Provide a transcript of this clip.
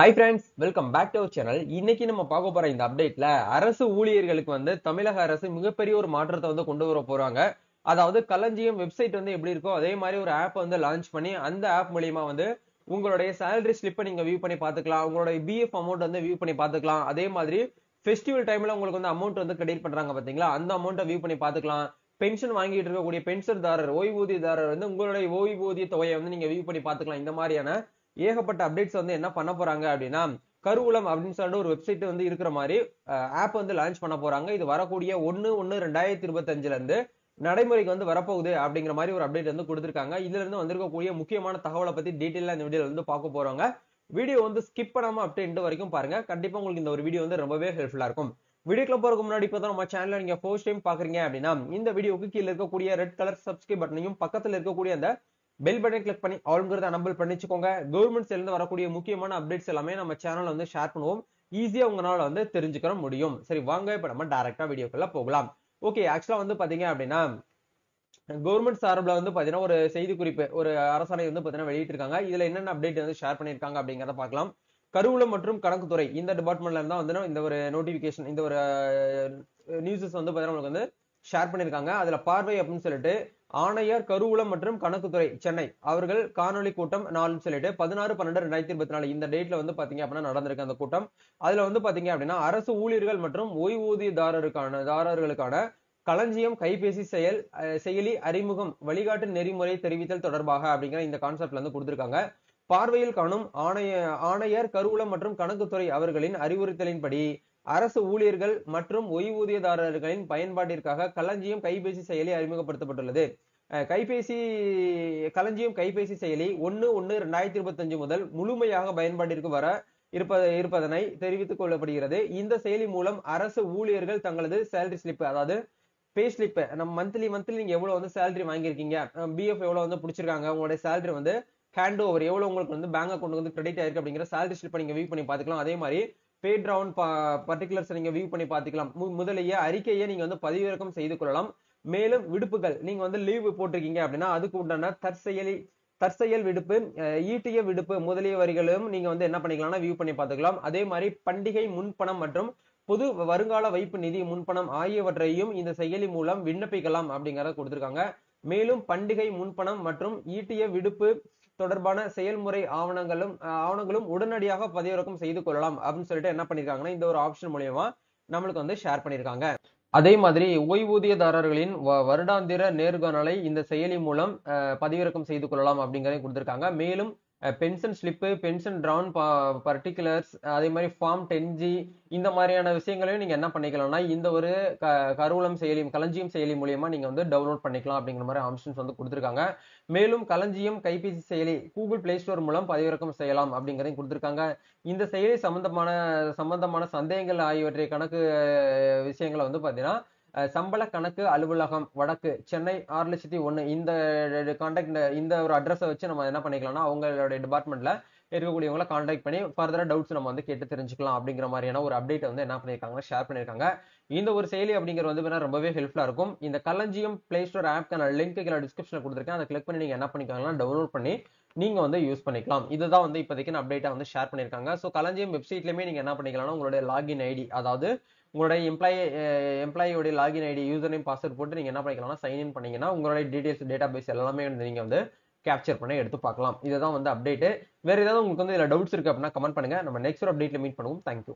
Hi friends, welcome back to our channel. இன்னைக்கு நம்ம பார்க்க போற இந்த அப்டேட்ல அரசு ஊழியர்களுக்கு தமிழக அரசு மிகப்பெரிய ஒரு மாற்றத்தை கொண்டு வர போறாங்க. அதாவது களஞ்சியம் வெப்சைட் எப்படி இருக்கோ அதே மாதிரி ஒரு ஆப் லான்ச் பண்ணி அந்த ஆப் மூலியமா உங்களுடைய சேலரி ஸ்லிப்பை நீங்க வியூ பண்ணி பாத்துக்கலாம். உங்களுடைய பிஎஃப் அமௌண்ட் வியூ பண்ணி பாத்துக்கலாம். அதே மாதிரி ஃபெஸ்டிவல் டைம்ல உங்களுக்கு அமௌண்ட் கிரெடிட் பண்றாங்க பாத்தீங்களா, அந்த அமௌண்ட்டை வியூ பண்ணி பாத்துக்கலாம். பென்ஷன் வாங்கிட்டு இருக்கக்கூடிய பென்ஷன்தாரர் ஓய்வூதியதாரர் உங்களுடைய ஓய்வூதிய தொகையை நீங்க வியூ பண்ணி பாத்துக்கலாம். இந்த மாதிரியான ஏகப்பட்ட அப்டேட்ஸ் என்ன பண்ண போறாங்க அப்படின்னா, கருவூலம் அப்படின்னு சொல்லிட்டு ஒரு வெப்சைட் இருக்கிற மாதிரி ஆப் லான்ச் பண்ண போறாங்க. இது வரக்கூடிய 1/1/2025 இருந்து நடைமுறைக்கு வரப்போகுது அப்படிங்கிற மாதிரி ஒரு அப்டேட் கொடுத்திருக்காங்க. இதுல இருந்து வந்திருக்கக்கூடிய முக்கியமான தகவலை பத்தி டீடைலா இந்த வீடியோல பார்க்க போறாங்க. வீடியோ ஸ்கிப் பண்ணாம அப் டு எண்ட் வரைக்கும் பாருங்க. கண்டிப்பா உங்களுக்கு இந்த ஒரு வீடியோ ரொம்பவே ஹெல்ப்ஃபுல்லா இருக்கும். வீடியோக்குள்ள போறதுக்கு முன்னாடி இப்பதான் நம்ம சேனலை நீங்க ஃபர்ஸ்ட் டைம் பாக்குறீங்க அப்படின்னா இந்த வீடியோக்கு கீழே இருக்கக்கூடிய ரெட் கலர் சப்ஸ்கிரைப் பட்டனையும் பக்கத்துல இருக்கக்கூடிய அந்த பெல் பட்டன் கிளிக் பண்ணி ஆல்ங்கிறத எனபிள் பண்ணிச்சுக்கோங்க. கவர்மெண்ட் சைடுல இருந்து வரக்கூடிய முக்கியமான அப்டேட்ஸ் எல்லாமே நம்ம சேனல்ல ஷேர் பண்ணுவோம். ஈஸியா உங்களால தெரிஞ்சுக்க முடியும். சரி, வாங்க இப்ப நம்ம டைரக்டா வீடியோக்குள்ள போகலாம். ஓகே, ஆக்சுவலா பாத்தீங்க அப்படின்னா கவர்மெண்ட் சார்பில் பாத்தீங்கன்னா ஒரு செய்தி குறிப்பு, ஒரு அரசாணை பாத்தீங்கன்னா வெளியிட்டிருக்காங்க. இதுல என்னென்ன அப்டேட் ஷேர் பண்ணிருக்காங்க அப்படிங்கறத பார்க்கலாம். கருவூலம் மற்றும் கணக்குத்துறை இந்த டிபார்ட்மெண்ட்ல இருந்தா இந்த ஒரு நோட்டிபிகேஷன், இந்த ஒரு நியூஸஸ் பாத்தீங்கன்னா உங்களுக்கு ஷேர் பண்ணிருக்காங்க. அதுல பார்வை அப்படின்னு சொல்லிட்டு ஆணையர் கருவூலம் மற்றும் கணக்குத்துறை சென்னை அவர்கள் காணொலி கூட்டம் 4 சொல்லிட்டு 16/12/2024 இந்த டேட்ல பாத்தீங்க அப்படின்னா நடந்திருக்கு அந்த கூட்டம். அதுல பாத்தீங்க அப்படின்னா அரசு ஊழியர்கள் மற்றும் ஓய்வூதியதாரர்களுக்கான களஞ்சியம் கைபேசி செயலி அறிமுகம் வழிகாட்டு நெறிமுறை தெரிவித்தல் தொடர்பாக அப்படிங்கிற இந்த கான்செப்ட்ல கொடுத்திருக்காங்க. பார்வையில் காணும் ஆணையர் கருவூலம் மற்றும் கணக்குத்துறை அவர்களின் அறிவுறுத்தலின்படி அரசு ஊழியர்கள் மற்றும் ஓய்வூதியதாரர்களின் பயன்பாட்டிற்காக களஞ்சியம் கைபேசி செயலி அறிமுகப்படுத்தப்பட்டுள்ளது. களஞ்சியம் கைபேசி செயலி 1/1/2025 முதல் முழுமையாக பயன்பாட்டிற்கு வர இருப்பதனை தெரிவித்துக் கொள்ளப்படுகிறது. இந்த செயலி மூலம் அரசு ஊழியர்கள் தங்களது சேலரி ஸ்லிப், அதாவது பே ஸ்லிப், நம்ம மந்த்லி நீங்க எவ்வளவு சேலரி வாங்கியிருக்கீங்க, பிஎஃப் எவ்வளவு பிடிச்சிருக்காங்க, உங்களுடைய சேலரி ஹேண்ட் ஓவர் எவ்வளவு உங்களுக்கு பேங்க் அக்கௌண்ட் கிரெடிட் ஆயிருக்கு அப்படிங்கிற சேலரி ஸ்லிப் நீங்க வியூ பண்ணி பாத்துக்கலாம். அதே மாதிரி பே டவுன் பர்டிகுலர்ஸ் நீங்க வியூ பண்ணி பாத்துக்கலாம். முதலையே அறிக்கையை நீங்க பதிவிறக்கம் செய்து கொள்ளலாம். மேலும் விடுப்புகள், நீங்க லீவ் போட்டிருக்கீங்க அப்படின்னா அதுக்கு உண்டான தற்செயல் விடுப்பு, ஈட்டிய விடுப்பு முதலிய வரிகளும் நீங்க என்ன பண்ணிக்கலாம்னா வியூ பண்ணி பாத்துக்கலாம். அதே மாதிரி பண்டிகை முன்பணம் மற்றும் பொது வருங்கால வைப்பு நிதி முன்பணம் ஆகியவற்றையும் இந்த செயலி மூலம் விண்ணப்பிக்கலாம் அப்படிங்கறத கொடுத்திருக்காங்க. மேலும் பண்டிகை முன்பணம் மற்றும் ஈட்டிய விடுப்பு தொடர்பான செயல்முறை ஆவணங்களும் உடனடியாக பதிவிறக்கம் செய்து கொள்ளலாம் அப்படின்னு சொல்லிட்டு என்ன பண்ணிருக்காங்கன்னா இந்த ஒரு ஆப்ஷன் மூலியமா நம்மளுக்கு ஷேர் பண்ணிருக்காங்க. அதே மாதிரி ஓய்வூதியதாரர்களின் வருடாந்திர நேர்காணலை இந்த செயலி மூலம் பதிவிறக்கம் செய்து கொள்ளலாம் அப்படிங்கறத கொடுத்திருக்காங்க. மேலும் பென்ஷன் ஸ்லிப்பு, பென்ஷன் டிரான் பர்டிகுலர்ஸ், அதே மாதிரி ஃபார்ம் 10G இந்த மாதிரியான விஷயங்களையும் நீங்க என்ன பண்ணிக்கலாம்னா இந்த ஒரு கருவூலம் செயலி, களஞ்சியம் செயலி மூலியமா நீங்க டவுன்லோட் பண்ணிக்கலாம் அப்படிங்கிற மாதிரி ஆப்ஷன்ஸ் கொடுத்திருக்காங்க. மேலும் களஞ்சியம் கைபேசி செயலி கூகுள் பிளே ஸ்டோர் மூலம் பதிவிறக்கம் செய்யலாம் அப்படிங்கறதையும் கொடுத்திருக்காங்க. இந்த செயலி சம்பந்தமான சந்தேகங்கள் ஆகியவற்றை கணக்கு விஷயங்களை பாத்தீங்கன்னா சம்பள கணக்கு அலுவலகம் வடக்கு சென்னை 6,01,000 இந்த கான்டாக்ட், இந்த ஒரு அட்ரஸை வச்சு நம்ம என்ன பண்ணிக்கலாம்னா அவங்களுடைய டிபார்ட்மெண்ட்ல இருக்கக்கூடியவங்களை கான்டாக்ட் பண்ணி ஃபர்தரா டவுட்ஸ் நம்ம கேட்டு தெரிஞ்சுக்கலாம் அப்படிங்கிற மாதிரியான ஒரு அப்டேட் என்ன பண்ணிருக்காங்க, ஷேர் பண்ணிருக்காங்க. இந்த ஒரு செயலி அப்படிங்கிறது ரொம்பவே ஹெல்ப்ஃபுல்லா இருக்கும். இந்த களஞ்சியம் பிளே ஸ்டோர் ஆப்க்கான லிங்க் கீழே டிஸ்கிரிப்ஷன்ல கொடுத்திருக்கேன். அதை கிளிக் பண்ணி நீங்க என்ன பண்ணிக்கலாம்னா டவுன்லோட் பண்ணி நீங்க யூஸ் பண்ணிக்கலாம். இதுதான் இப்போதைக்கு அப்டேட்டா ஷேர் பண்ணிருக்காங்க. சோ களஞ்சியம் வெப்சைட்லயுமே நீங்க என்ன பண்ணிக்கலாம்னா உங்களுடைய லாகின் ஐடி, அதாவது உங்களுடைய எம்ப்ளாயியோட login ID, user name, password போட்டு நீங்க என்ன பண்ணிக்கலாம்னா சைன் இன் பண்ணீங்கன்னா உங்களுடைய டீடைல்ஸ், டேட்டா பேஸ் எல்லாமே நீங்க கேப்சர் பண்ணி எடுத்து பார்க்கலாம். இதுதான் அப்டேட். வேற ஏதாவது உங்களுக்கு இதுல டவுட்ஸ் இருக்கு அப்படின்னா கமெண்ட் பண்ணுங்க. நம்ம நெக்ஸ்ட் ஒரு அப்டேட்ல மீட் பண்ணுவோம். தேங்க்யூ.